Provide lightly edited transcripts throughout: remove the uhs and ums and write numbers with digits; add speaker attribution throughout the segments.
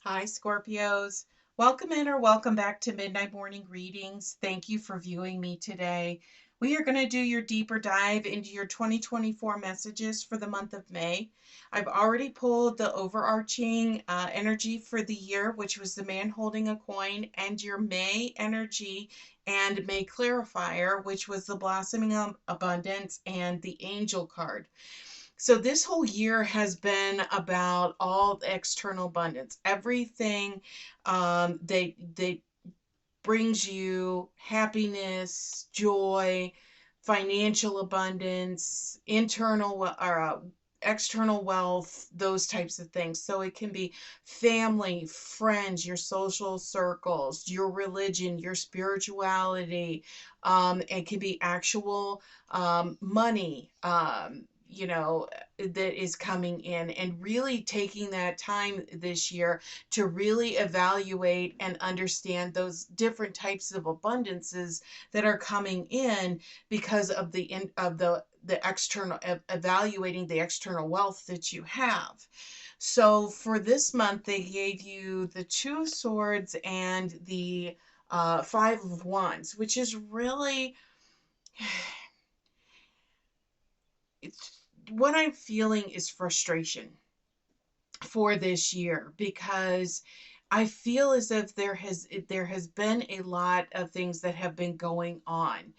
Speaker 1: Hi, Scorpios. Welcome in or welcome back to Midnight Morning Readings. Thank you for viewing me today. We are going to do your deeper dive into your 2024 messages for the month of May. I've already pulled the overarching energy for the year, which was the man holding a coin, and your May energy and May clarifier, which was the blossoming of abundance and the angel card. So this whole year has been about all the external abundance, everything that brings you happiness, joy, financial abundance, internal or external wealth, those types of things. So it can be family, friends, your social circles, your religion, your spirituality. It can be actual money. That is coming in, and really taking that time this year to really evaluate and understand those different types of abundances that are coming in because of the external, evaluating the external wealth that you have. So for this month, they gave you the Two of Swords and the Five of Wands, which is really it's what I'm feeling is frustration for this year, because I feel as if there has been a lot of things that have been going on,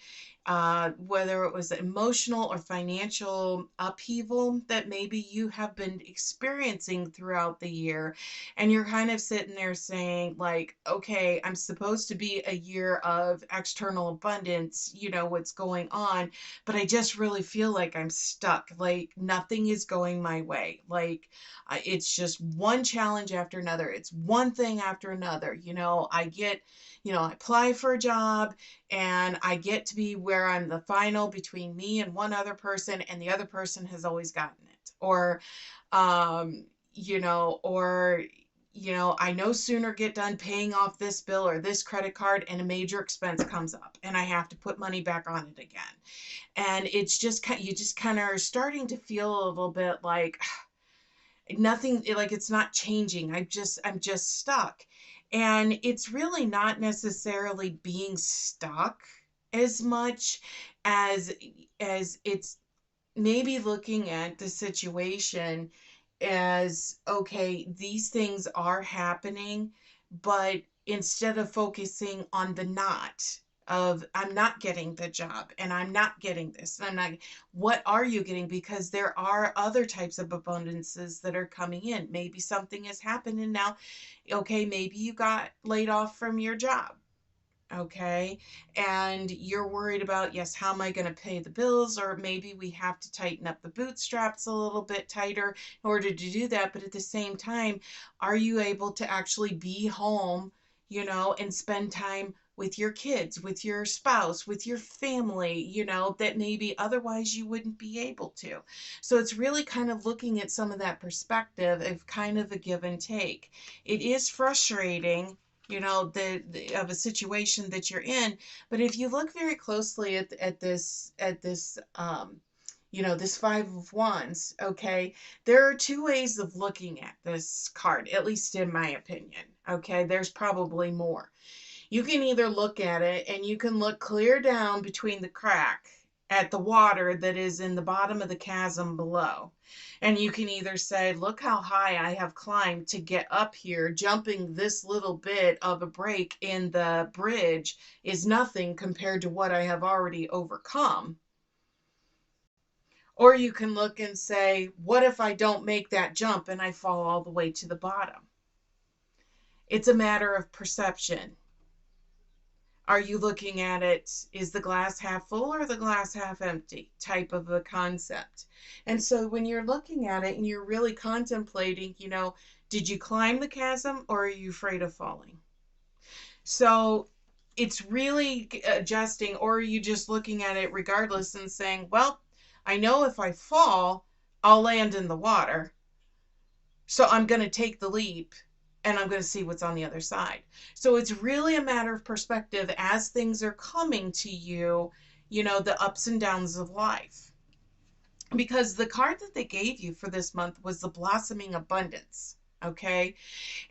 Speaker 1: whether it was emotional or financial upheaval that maybe you have been experiencing throughout the year, and you're kind of sitting there saying like, okay, I'm supposed to be a year of external abundance, what's going on, but I just really feel like I'm stuck, like nothing is going my way, like it's just one challenge after another. It's one thing after another. I apply for a job and I get to be where I'm the final between me and one other person, and the other person has always gotten it. Um, I no sooner get done paying off this bill or this credit card and a major expense comes up and I have to put money back on it again. And it's just you just kind of are starting to feel a little bit like nothing, like it's not changing. I'm just stuck. And it's really not necessarily being stuck as much as it's maybe looking at the situation as, okay, these things are happening, but instead of focusing on the not of I'm not getting the job and I'm not getting this and I'm not, what are you getting? Because there are other types of abundances that are coming in. Maybe something has happened and now, okay, maybe you got laid off from your job. Okay. And you're worried about, yes, how am I going to pay the bills? Or maybe we have to tighten up the bootstraps a little bit tighter in order to do that. But at the same time, are you able to actually be home, and spend time with your kids, with your spouse, with your family, that maybe otherwise you wouldn't be able to? So it's really kind of looking at some of that perspective of kind of a give and take. It is frustrating, of a situation that you're in, but if you look very closely at this Five of Wands, okay, there are two ways of looking at this card, at least in my opinion. Okay, there's probably more. You can either look at it and you can look clear down between the crack at the water that is in the bottom of the chasm below. And you can either say, look how high I have climbed to get up here. Jumping this little bit of a break in the bridge is nothing compared to what I have already overcome. Or you can look and say, what if I don't make that jump and I fall all the way to the bottom? It's a matter of perception. Are you looking at it, is the glass half full or the glass half empty type of a concept? And so when you're looking at it and you're really contemplating, did you climb the chasm or are you afraid of falling? So it's really adjusting, or are you just looking at it regardless and saying, well, I know if I fall, I'll land in the water. So I'm going to take the leap and I'm going to see what's on the other side. So it's really a matter of perspective as things are coming to you, the ups and downs of life. Because the card that they gave you for this month was the blossoming abundance. Okay.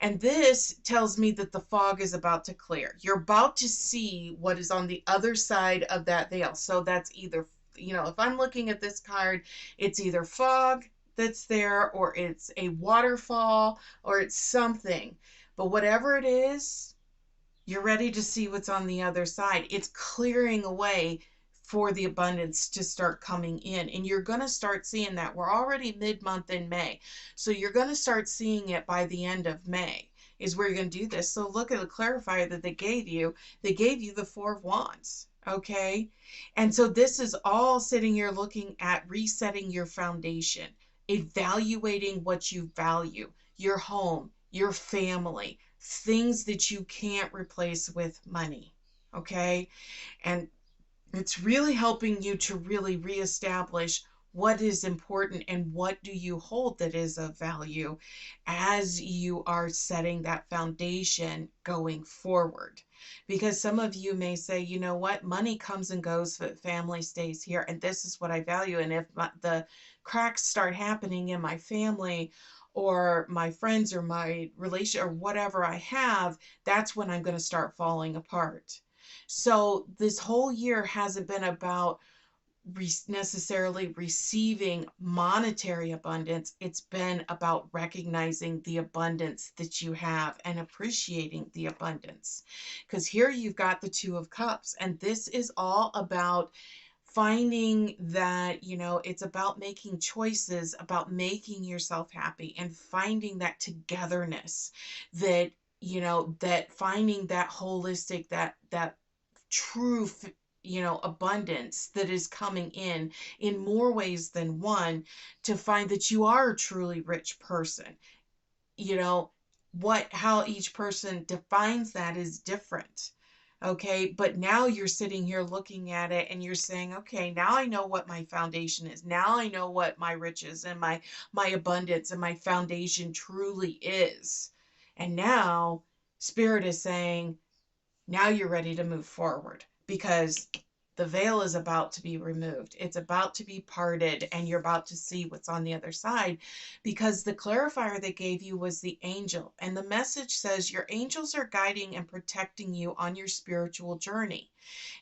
Speaker 1: And this tells me that the fog is about to clear. You're about to see what is on the other side of that veil. So that's either, if I'm looking at this card, it's either fog that's there, or it's a waterfall, or it's something. But whatever it is, you're ready to see what's on the other side. It's clearing away for the abundance to start coming in. And you're going to start seeing that. We're already mid-month in May. So you're going to start seeing it by the end of May is where you're going to do this. So look at the clarifier that they gave you. They gave you the Four of Wands. Okay. And so this is all sitting here looking at resetting your foundation, evaluating what you value, your home, your family, things that you can't replace with money. Okay. And it's really helping you to really reestablish what is important and what do you hold that is of value as you are setting that foundation going forward. Because some of you may say, you know what, money comes and goes, but family stays here, and this is what I value. And if the cracks start happening in my family or my friends or my relation or whatever I have, that's when I'm going to start falling apart. So this whole year hasn't been about necessarily receiving monetary abundance. It's been about recognizing the abundance that you have and appreciating the abundance. Because here you've got the Two of Cups, and this is all about finding that, it's about making choices, about making yourself happy and finding that togetherness, that, that finding that holistic, that true, abundance that is coming in more ways than one, to find that you are a truly rich person. you know how each person defines that is different. Okay, but now you're sitting here looking at it and you're saying, okay, now I know what my foundation is. Now I know what my riches and my abundance and my foundation truly is. And now spirit is saying, now you're ready to move forward, because the veil is about to be removed. It's about to be parted, and you're about to see what's on the other side, because the clarifier they gave you was the angel. And the message says your angels are guiding and protecting you on your spiritual journey.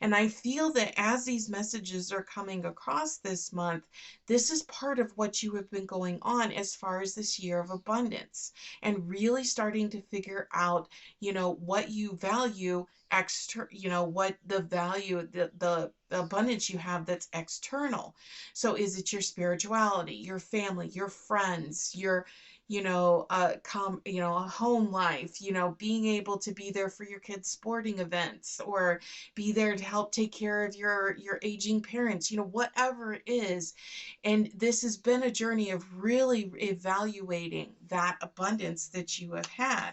Speaker 1: And I feel that as these messages are coming across this month, this is part of what you have been going on as far as this year of abundance, and really starting to figure out, what you value what the value, the abundance you have that's external. So is it your spirituality, your family, your friends, your a home life, being able to be there for your kids' sporting events, or be there to help take care of your aging parents, whatever it is. And this has been a journey of really evaluating that abundance that you have had.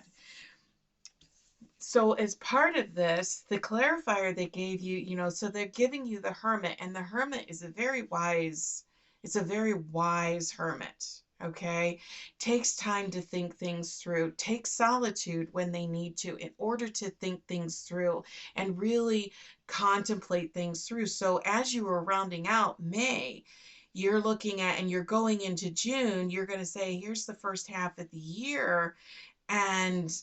Speaker 1: So as part of this, the clarifier they gave you, so they're giving you the Hermit, and the Hermit is it's a very wise hermit. Okay, takes time to think things through, takes solitude when they need to in order to think things through and really contemplate things through. So as you were rounding out May, you're looking at, and you're going into June, you're going to say, here's the first half of the year, and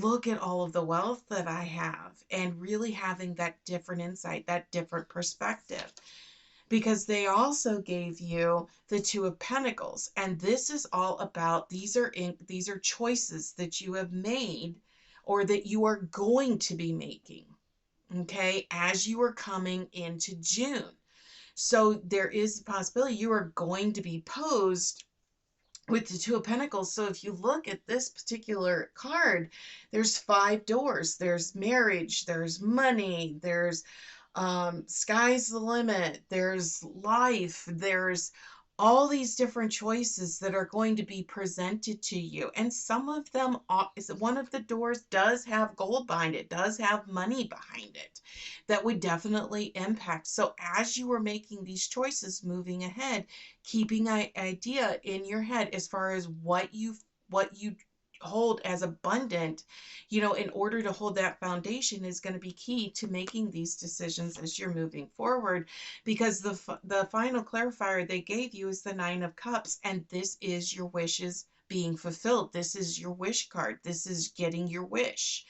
Speaker 1: look at all of the wealth that I have, and really having that different insight, that different perspective. Because they also gave you the Two of Pentacles, and this is all about, these are choices that you have made, or that you are going to be making, okay, as you are coming into June. So there is a possibility you are going to be posed with the Two of Pentacles. So if you look at this particular card, there's 5 doors. There's marriage, there's money, there's sky's the limit, there's life, there's all these different choices that are going to be presented to you. And some of them, one of the doors does have gold behind it, does have money behind it, that would definitely impact. So as you are making these choices moving ahead, keeping an idea in your head as far as what you hold as abundant, in order to hold that foundation, is going to be key to making these decisions as you're moving forward. Because the final clarifier they gave you is the Nine of Cups, and this is your wishes being fulfilled. This is your wish card. This is getting your wish.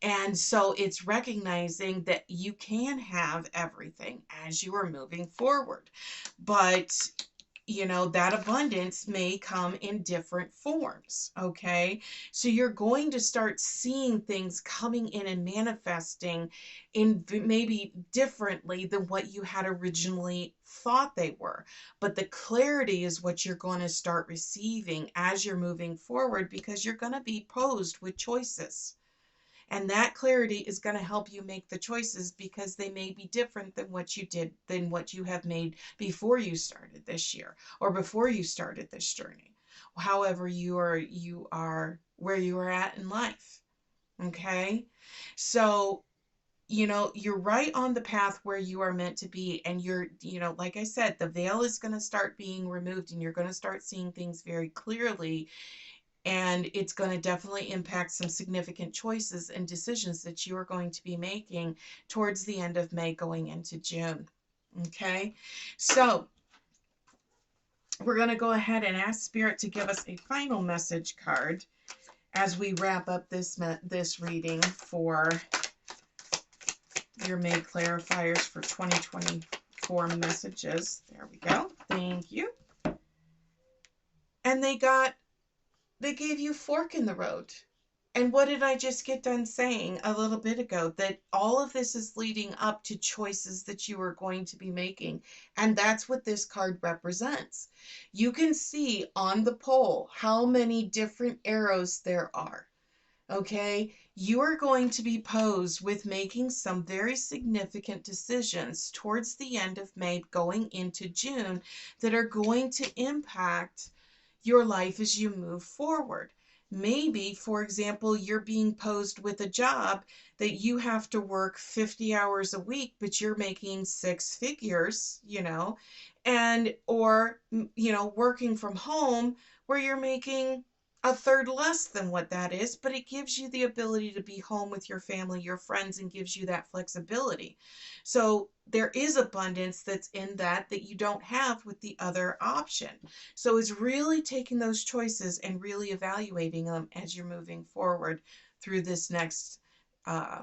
Speaker 1: And so it's recognizing that you can have everything as you are moving forward. But that abundance may come in different forms. Okay. So you're going to start seeing things coming in and manifesting in maybe differently than what you had originally thought they were. But the clarity is what you're going to start receiving as you're moving forward, because you're going to be posed with choices. And that clarity is going to help you make the choices, because they may be different than what you did, than what you have made before you started this year or before you started this journey. However, you are where you are at in life. Okay. So, you're right on the path where you are meant to be. And like I said, the veil is going to start being removed and you're going to start seeing things very clearly, and it's going to definitely impact some significant choices and decisions that you are going to be making towards the end of May going into June. Okay, so we're going to go ahead and ask Spirit to give us a final message card as we wrap up this reading for your May clarifiers for 2024 messages. There we go. Thank you. And they gave you fork in the road. And what did I just get done saying a little bit ago? That all of this is leading up to choices that you are going to be making. And that's what this card represents. You can see on the pole how many different arrows there are. Okay? You are going to be posed with making some very significant decisions towards the end of May going into June that are going to impact your life as you move forward. Maybe, for example, you're being posed with a job that you have to work 50 hours a week, but you're making six figures, or working from home where you're making a third less than what that is, but it gives you the ability to be home with your family, your friends, and gives you that flexibility. So there is abundance that's in that you don't have with the other option. So it's really taking those choices and really evaluating them as you're moving forward through this next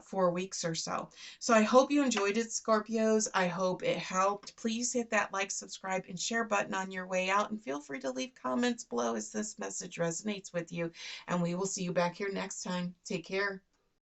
Speaker 1: 4 weeks or so. So I hope you enjoyed it, Scorpios. I hope it helped. Please hit that like, subscribe, and share button on your way out. And feel free to leave comments below as this message resonates with you. And we will see you back here next time. Take care.